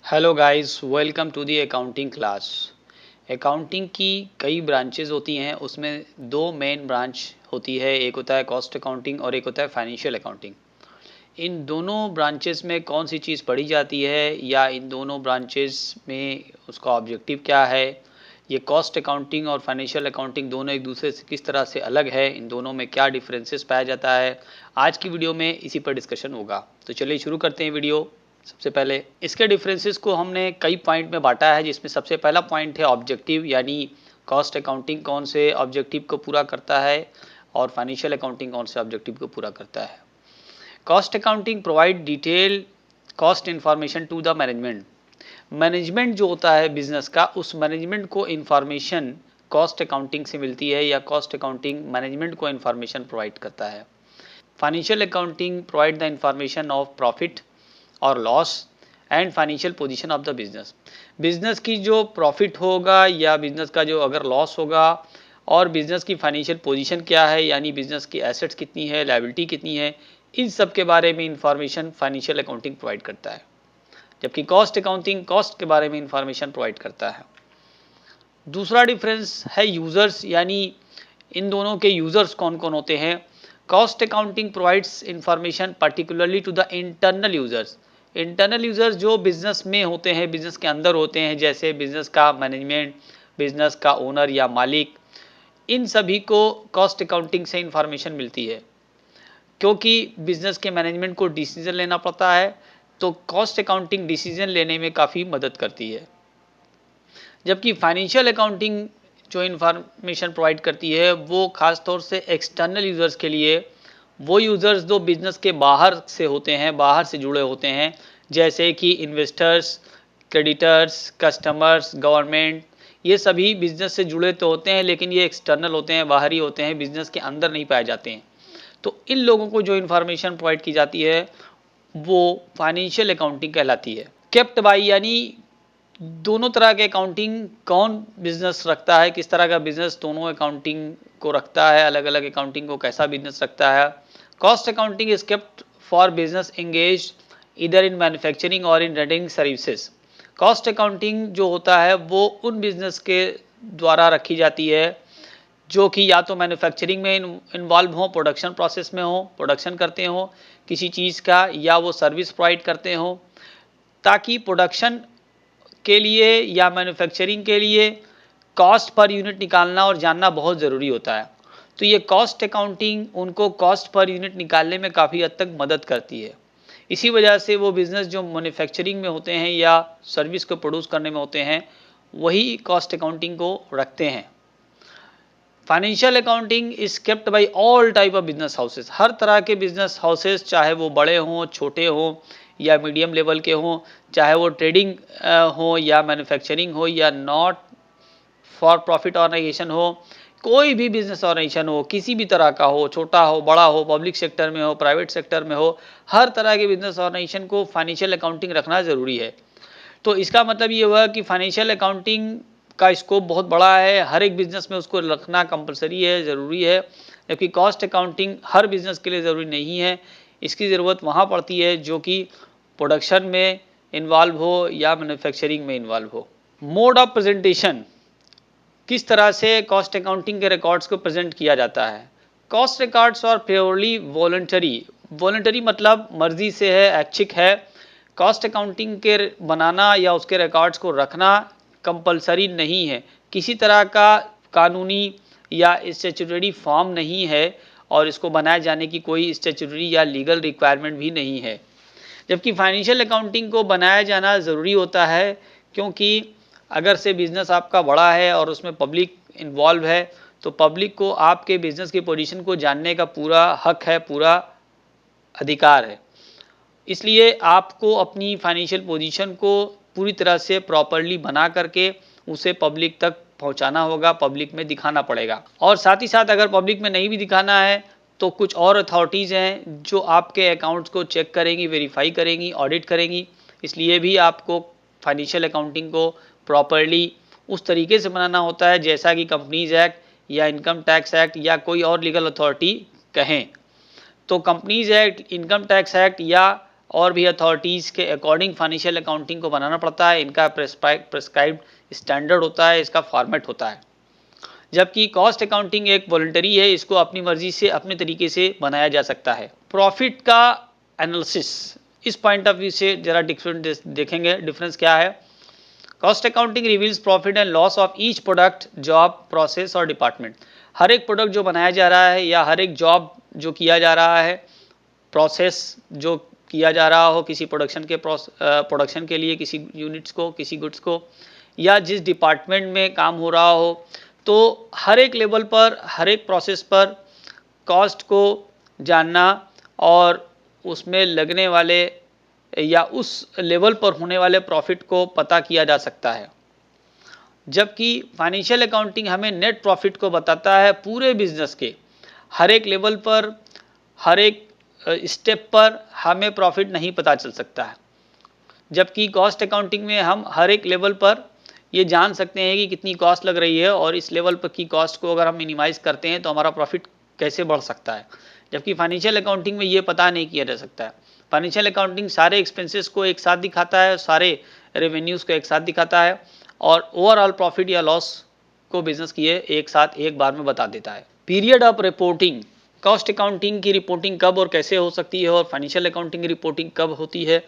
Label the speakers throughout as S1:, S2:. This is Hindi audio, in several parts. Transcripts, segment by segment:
S1: Hello guys, welcome to the accounting class. Accounting की कई ब्रांचेस होती हैं, उसमें दो मेन ब्रांच होती है, एक होता है कॉस्ट अकाउंटिंग और एक होता है फाइनेंशियल अकाउंटिंग। इन दोनों ब्रांचेस में कौन सी चीज़ पढ़ी जाती है या इन दोनों ब्रांचेस में उसका ऑब्जेक्टिव क्या है, ये कॉस्ट अकाउंटिंग और फाइनेंशियल अकाउंटिंग दोनों एक दूसरे से किस तरह से अलग है, इन दोनों में क्या डिफरेंसेस पाया जाता है, आज की वीडियो में इसी पर डिस्कशन होगा। तो चलिए शुरू करते हैं वीडियो। सबसे पहले इसके डिफरेंसेस को हमने कई पॉइंट में बांटा है, जिसमें सबसे पहला पॉइंट है ऑब्जेक्टिव, यानी कॉस्ट अकाउंटिंग कौन से ऑब्जेक्टिव को पूरा करता है और फाइनेंशियल अकाउंटिंग कौन से ऑब्जेक्टिव को पूरा करता है। Cost accounting provide detail cost information to the management. Management जो होता है बिजनेस का, उस मैनेजमेंट को इंफॉर्मेशन कॉस्ट अकाउंटिंग से मिलती है या कॉस्ट अकाउंटिंग मैनेजमेंट को इंफॉर्मेशन प्रोवाइड करता है। Financial accounting provide the information of profit और loss and financial position of the business. Business की जो प्रॉफिट होगा या बिजनेस का जो अगर लॉस होगा और बिजनेस की फाइनेंशियल पोजीशन क्या है, यानी बिजनेस की एसेट्स कितनी है, लायबिलिटी कितनी है, इन सब के बारे में इंफॉर्मेशन फाइनेंशियल अकाउंटिंग प्रोवाइड करता है। जबकि कॉस्ट अकाउंटिंग कॉस्ट के बारे में इंफॉर्मेशन प्रोवाइड करता है। दूसरा डिफरेंस है यूजर्स, यानी इन दोनों के यूजर्स कौन कौन होते हैं। Cost accounting provides information particularly to the internal users. Internal users जो बिजनेस में होते हैं, बिजनेस के अंदर होते हैं, जैसे बिजनेस का मैनेजमेंट, बिजनेस का ओनर या मालिक, इन सभी को कॉस्ट अकाउंटिंग से इंफॉर्मेशन मिलती है। क्योंकि बिजनेस के मैनेजमेंट को डिसीजन लेना पड़ता है, तो कॉस्ट अकाउंटिंग डिसीजन लेने में काफ़ी मदद करती है। जबकि फाइनेंशियल अकाउंटिंग जो इंफॉर्मेशन प्रोवाइड करती है वो खास तौर से एक्सटर्नल यूज़र्स के लिए, वो यूज़र्स जो बिजनेस के बाहर से होते हैं, बाहर से जुड़े होते हैं, जैसे कि इन्वेस्टर्स, क्रेडिटर्स, कस्टमर्स, गवर्नमेंट, ये सभी बिजनेस से जुड़े तो होते हैं, लेकिन ये एक्सटर्नल होते हैं, बाहरी होते हैं, बिजनेस के अंदर नहीं पाए जाते हैं। तो इन लोगों को जो इन्फॉर्मेशन प्रोवाइड की जाती है वो फाइनेंशियल अकाउंटिंग कहलाती है। केप्ट बाई, यानी दोनों तरह के अकाउंटिंग कौन बिजनेस रखता है, किस तरह का बिजनेस दोनों अकाउंटिंग को रखता है, अलग अलग अकाउंटिंग को कैसा बिजनेस रखता है। Cost accounting is kept for business engage इधर इन मैन्युफैक्चरिंग और in rendering services. Cost accounting जो होता है वो उन बिजनेस के द्वारा रखी जाती है जो कि या तो मैन्युफैक्चरिंग में इन्वॉल्व हो, प्रोडक्शन प्रोसेस में हो, प्रोडक्शन करते हो किसी चीज़ का, या वो सर्विस प्रोवाइड करते हो। ताकि प्रोडक्शन के लिए या मैन्युफैक्चरिंग के लिए कॉस्ट पर यूनिट निकालना और जानना बहुत ज़रूरी होता है। तो ये कॉस्ट अकाउंटिंग उनको कॉस्ट पर यूनिट निकालने में काफ़ी हद तक मदद करती है। इसी वजह से वो बिज़नेस जो मैन्युफैक्चरिंग में होते हैं या सर्विस को प्रोड्यूस करने में होते हैं, वही कॉस्ट अकाउंटिंग को रखते हैं। Financial accounting is kept by all type of business houses. हर तरह के बिजनेस हाउसेस, चाहे वो बड़े हों, छोटे हों या मीडियम लेवल के हों, चाहे वो ट्रेडिंग हो या मैन्युफैक्चरिंग हो या नॉट फॉर प्रॉफिट ऑर्गेनाइजेशन हो, कोई भी बिजनेस ऑर्गेनाइजेशन हो, किसी भी तरह का हो, छोटा हो, बड़ा हो, पब्लिक सेक्टर में हो, प्राइवेट सेक्टर में हो, हर तरह के बिजनेस ऑर्गेनाइजेशन को फाइनेंशियल अकाउंटिंग रखना ज़रूरी है। तो इसका मतलब ये हुआ कि फाइनेंशियल अकाउंटिंग का स्कोप बहुत बड़ा है, हर एक बिजनेस में उसको रखना कंपलसरी है, ज़रूरी है। जबकि कॉस्ट अकाउंटिंग हर बिजनेस के लिए ज़रूरी नहीं है, इसकी ज़रूरत वहाँ पड़ती है जो कि प्रोडक्शन में इन्वॉल्व हो या मैन्युफैक्चरिंग में इन्वॉल्व हो। मोड ऑफ प्रेजेंटेशन, किस तरह से कॉस्ट अकाउंटिंग के रिकॉर्ड्स को प्रेजेंट किया जाता है। Cost records are purely voluntary. Voluntary मतलब मर्जी से है, ऐच्छिक है। कॉस्ट अकाउंटिंग के बनाना या उसके रिकॉर्ड्स को रखना कंपलसरी नहीं है, किसी तरह का कानूनी या स्टैट्यूटरी फॉर्म नहीं है और इसको बनाए जाने की कोई स्टैट्यूटरी या लीगल रिक्वायरमेंट भी नहीं है। जबकि फाइनेंशियल अकाउंटिंग को बनाया जाना ज़रूरी होता है, क्योंकि अगर से बिज़नेस आपका बड़ा है और उसमें पब्लिक इन्वॉल्व है, तो पब्लिक को आपके बिज़नेस की पोजीशन को जानने का पूरा हक है, पूरा अधिकार है। इसलिए आपको अपनी फाइनेंशियल पोजीशन को पूरी तरह से प्रॉपरली बना करके उसे पब्लिक तक पहुंचाना होगा, पब्लिक में दिखाना पड़ेगा। और साथ ही साथ अगर पब्लिक में नहीं भी दिखाना है तो कुछ और अथॉरिटीज़ हैं जो आपके अकाउंट्स को चेक करेंगी, वेरीफाई करेंगी, ऑडिट करेंगी। इसलिए भी आपको फाइनेंशियल अकाउंटिंग को प्रॉपरली उस तरीके से बनाना होता है जैसा कि कंपनीज एक्ट या इनकम टैक्स एक्ट या कोई और लीगल अथॉरिटी कहें। तो companies act, income tax act या और भी अथॉरिटीज़ के अकॉर्डिंग फाइनेंशियल अकाउंटिंग को बनाना पड़ता है। इनका प्रेस्क्राइब्ड स्टैंडर्ड होता है, इसका फॉर्मेट होता है। जबकि कॉस्ट अकाउंटिंग एक वॉलंटरी है, इसको अपनी मर्जी से अपने तरीके से बनाया जा सकता है। प्रॉफिट का एनालिसिस, इस पॉइंट ऑफ व्यू से जरा डिफरेंट देखेंगे, डिफरेंस क्या है। Cost accounting reveals profit and loss of each product, job, process और डिपार्टमेंट। हर एक प्रोडक्ट जो बनाया जा रहा है या हर एक जॉब जो किया जा रहा है, प्रोसेस जो किया जा रहा हो किसी प्रोडक्शन के लिए, किसी यूनिट्स को, किसी गुड्स को, या जिस डिपार्टमेंट में काम हो रहा हो, तो हर एक लेवल पर, हर एक प्रोसेस पर कॉस्ट को जानना और उसमें लगने वाले या उस लेवल पर होने वाले प्रॉफिट को पता किया जा सकता है। जबकि फाइनेंशियल अकाउंटिंग हमें नेट प्रॉफिट को बताता है पूरे बिजनेस के हर एक लेवल पर, हर एक स्टेप पर हमें प्रॉफिट नहीं पता चल सकता है। जबकि कॉस्ट अकाउंटिंग में हम हर एक लेवल पर ये जान सकते हैं कि कितनी कॉस्ट लग रही है और इस लेवल पर की कॉस्ट को अगर हम मिनिमाइज़ करते हैं तो हमारा प्रॉफिट कैसे बढ़ सकता है। जबकि फाइनेंशियल अकाउंटिंग में ये पता नहीं किया जा सकता है। फाइनेंशियल अकाउंटिंग सारे एक्सपेंसेस को एक साथ दिखाता है, सारे रेवेन्यूज़ को एक साथ दिखाता है और ओवरऑल प्रॉफिट या लॉस को बिजनेस की एक साथ एक बार में बता देता है। Period of reporting, cost accounting की रिपोर्टिंग कब और कैसे हो सकती है और फाइनेंशियल अकाउंटिंग की रिपोर्टिंग कब होती है।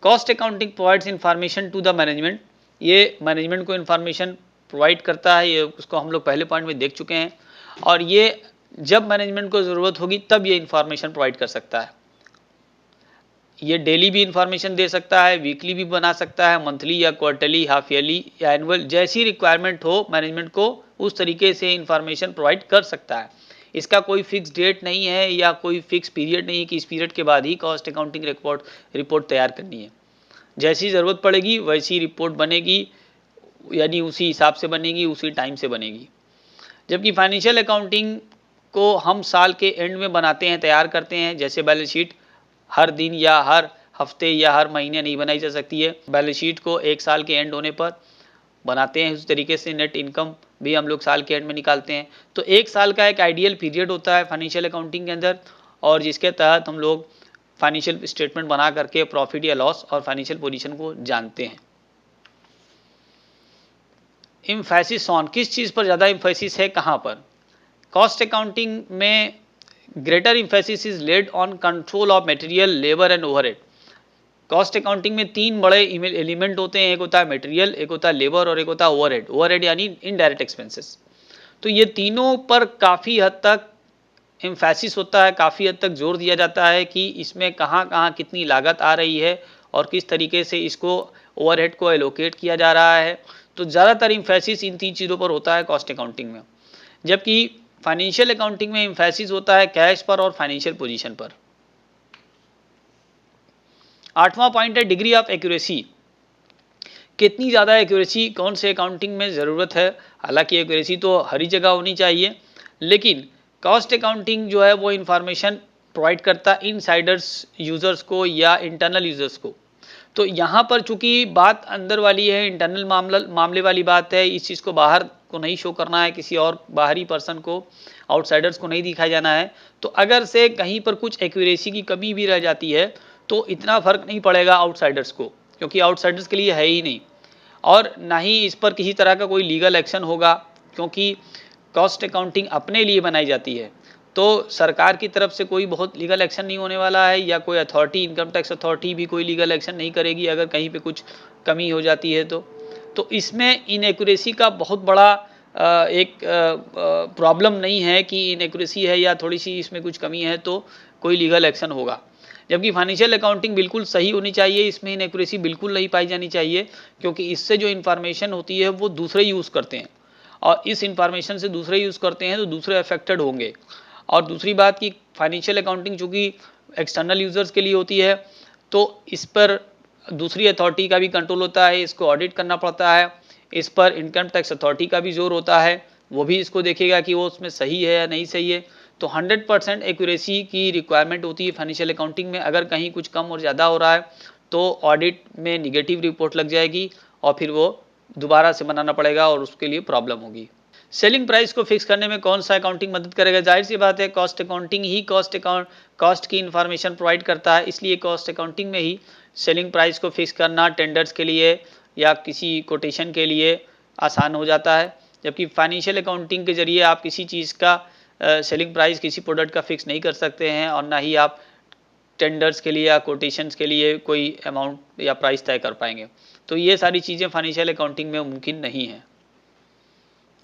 S1: Cost accounting provides information to the management, ये मैनेजमेंट को इंफॉर्मेशन प्रोवाइड करता है, ये उसको हम लोग पहले पॉइंट में देख चुके हैं। और ये जब मैनेजमेंट को ज़रूरत होगी तब ये इंफॉर्मेशन प्रोवाइड कर सकता है। ये डेली भी इंफॉर्मेशन दे सकता है, वीकली भी बना सकता है, मंथली या क्वार्टरली, हाफ ईयरली या एनुअल, जैसी रिक्वायरमेंट हो मैनेजमेंट को उस तरीके से इंफॉर्मेशन प्रोवाइड कर सकता है। इसका कोई फिक्स डेट नहीं है या कोई फिक्स पीरियड नहीं है कि इस पीरियड के बाद ही कॉस्ट अकाउंटिंग रिपोर्ट तैयार करनी है। जैसी ज़रूरत पड़ेगी वैसी रिपोर्ट बनेगी, यानी उसी हिसाब से बनेगी, उसी टाइम से बनेगी। जबकि फाइनेंशियल अकाउंटिंग को हम साल के एंड में बनाते हैं, तैयार करते हैं। जैसे बैलेंस शीट हर दिन या हर हफ्ते या हर महीने नहीं बनाई जा सकती है, बैलेंस शीट को एक साल के एंड होने पर बनाते हैं। उस तरीके से नेट इनकम भी हम लोग साल के एंड में निकालते हैं। तो एक साल का एक आइडियल पीरियड होता है फाइनेंशियल अकाउंटिंग के अंदर, और जिसके तहत हम लोग फाइनेंशियल स्टेटमेंट बना करके प्रॉफिट या लॉस और फाइनेंशियल पोजीशन को जानते हैं। एम्फेसिस ऑन, किस चीज़ पर ज़्यादा एम्फेसिस है, कहाँ पर। कॉस्ट अकाउंटिंग में greater emphasis is laid on control of material, labour and overhead. Cost accounting में तीन बड़े एलिमेंट होते हैं, एक होता है मटेरियल, एक होता है लेबर और एक होता है ओवरहेड। ओवरहेड यानी इनडायरेक्ट एक्सपेंसेस। तो ये तीनों पर काफ़ी हद तक एम्फेसिस होता है, काफ़ी हद तक जोर दिया जाता है कि इसमें कहाँ कहाँ कितनी लागत आ रही है और किस तरीके से इसको ओवरहेड को एलोकेट किया जा रहा है। तो ज़्यादातर एम्फेसिस इन तीन चीज़ों पर होता है कॉस्ट अकाउंटिंग में। जबकि फाइनेंशियल अकाउंटिंग में एम्फेसिस होता है कैश पर और फाइनेंशियल पोजीशन पर। आठवां पॉइंट है डिग्री ऑफ एक्यूरेसी, कितनी ज़्यादा एक्यूरेसी कौन से अकाउंटिंग में ज़रूरत है। हालांकि एक्यूरेसी तो हर ही जगह होनी चाहिए, लेकिन कॉस्ट अकाउंटिंग जो है वो इंफॉर्मेशन प्रोवाइड करता है इनसाइडर्स यूज़र्स को या इंटरनल यूज़र्स को। तो यहाँ पर चूंकि बात अंदर वाली है, इंटरनल मामले वाली बात है, इस चीज़ को बाहर को नहीं शो करना है, किसी और बाहरी पर्सन को, आउटसाइडर्स को नहीं दिखाया जाना है। तो अगर से कहीं पर कुछ एक्यूरेसी की कमी भी रह जाती है तो इतना फर्क नहीं पड़ेगा आउटसाइडर्स को, क्योंकि आउटसाइडर्स के लिए है ही नहीं, और ना ही इस पर किसी तरह का कोई लीगल एक्शन होगा, क्योंकि कॉस्ट अकाउंटिंग अपने लिए बनाई जाती है। तो सरकार की तरफ से कोई बहुत लीगल एक्शन नहीं होने वाला है, या कोई अथॉरिटी, इनकम टैक्स अथॉरिटी भी कोई लीगल एक्शन नहीं करेगी अगर कहीं पे कुछ कमी हो जाती है। तो इसमें इनएक्यूरेसी का बहुत बड़ा एक प्रॉब्लम नहीं है कि इनएक्यूरेसी है या थोड़ी सी इसमें कुछ कमी है तो कोई लीगल एक्शन होगा। जबकि फाइनेंशियल अकाउंटिंग बिल्कुल सही होनी चाहिए, इसमें इनएक्यूरेसी बिल्कुल नहीं पाई जानी चाहिए, क्योंकि इससे जो इन्फॉर्मेशन होती है वो दूसरे यूज़ करते हैं, और इस इन्फॉर्मेशन से दूसरे यूज़ करते हैं तो दूसरे अफेक्टेड होंगे। और दूसरी बात कि फाइनेंशियल अकाउंटिंग चूँकि एक्सटर्नल यूज़र्स के लिए होती है, तो इस पर दूसरी अथॉरिटी का भी कंट्रोल होता है, इसको ऑडिट करना पड़ता है, इस पर इनकम टैक्स अथॉरिटी का भी जोर होता है, वो भी इसको देखेगा कि वो उसमें सही है या नहीं सही है। तो 100% एक्यूरेसी की रिक्वायरमेंट होती है फाइनेंशियल अकाउंटिंग में। अगर कहीं कुछ कम और ज़्यादा हो रहा है तो ऑडिट में निगेटिव रिपोर्ट लग जाएगी और फिर वो दोबारा से बनाना पड़ेगा और उसके लिए प्रॉब्लम होगी। सेलिंग प्राइस को फिक्स करने में कौन सा अकाउंटिंग मदद करेगा? जाहिर सी बात है कॉस्ट अकाउंटिंग ही कॉस्ट की इन्फॉर्मेशन प्रोवाइड करता है, इसलिए कॉस्ट अकाउंटिंग में ही सेलिंग प्राइस को फिक्स करना टेंडर्स के लिए या किसी कोटेशन के लिए आसान हो जाता है। जबकि फाइनेंशियल अकाउंटिंग के जरिए आप किसी चीज़ का सेलिंग प्राइस किसी प्रोडक्ट का फिक्स नहीं कर सकते हैं और ना ही आप टेंडर्स के लिए या कोटेशंस के लिए कोई अमाउंट या प्राइस तय कर पाएंगे। तो ये सारी चीज़ें फाइनेंशियल अकाउंटिंग में मुमकिन नहीं है।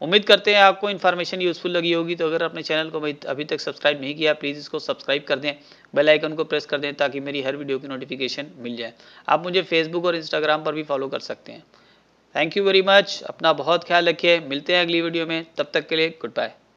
S1: उम्मीद करते हैं आपको इन्फॉर्मेशन यूज़फुल लगी होगी। तो अगर अपने चैनल को अभी तक सब्सक्राइब नहीं किया, प्लीज़ इसको सब्सक्राइब कर दें, बेल आइकन को प्रेस कर दें ताकि मेरी हर वीडियो की नोटिफिकेशन मिल जाए। आप मुझे फेसबुक और इंस्टाग्राम पर भी फॉलो कर सकते हैं। Thank you very much. अपना बहुत ख्याल रखिए। मिलते हैं अगली वीडियो में, तब तक के लिए गुड बाय।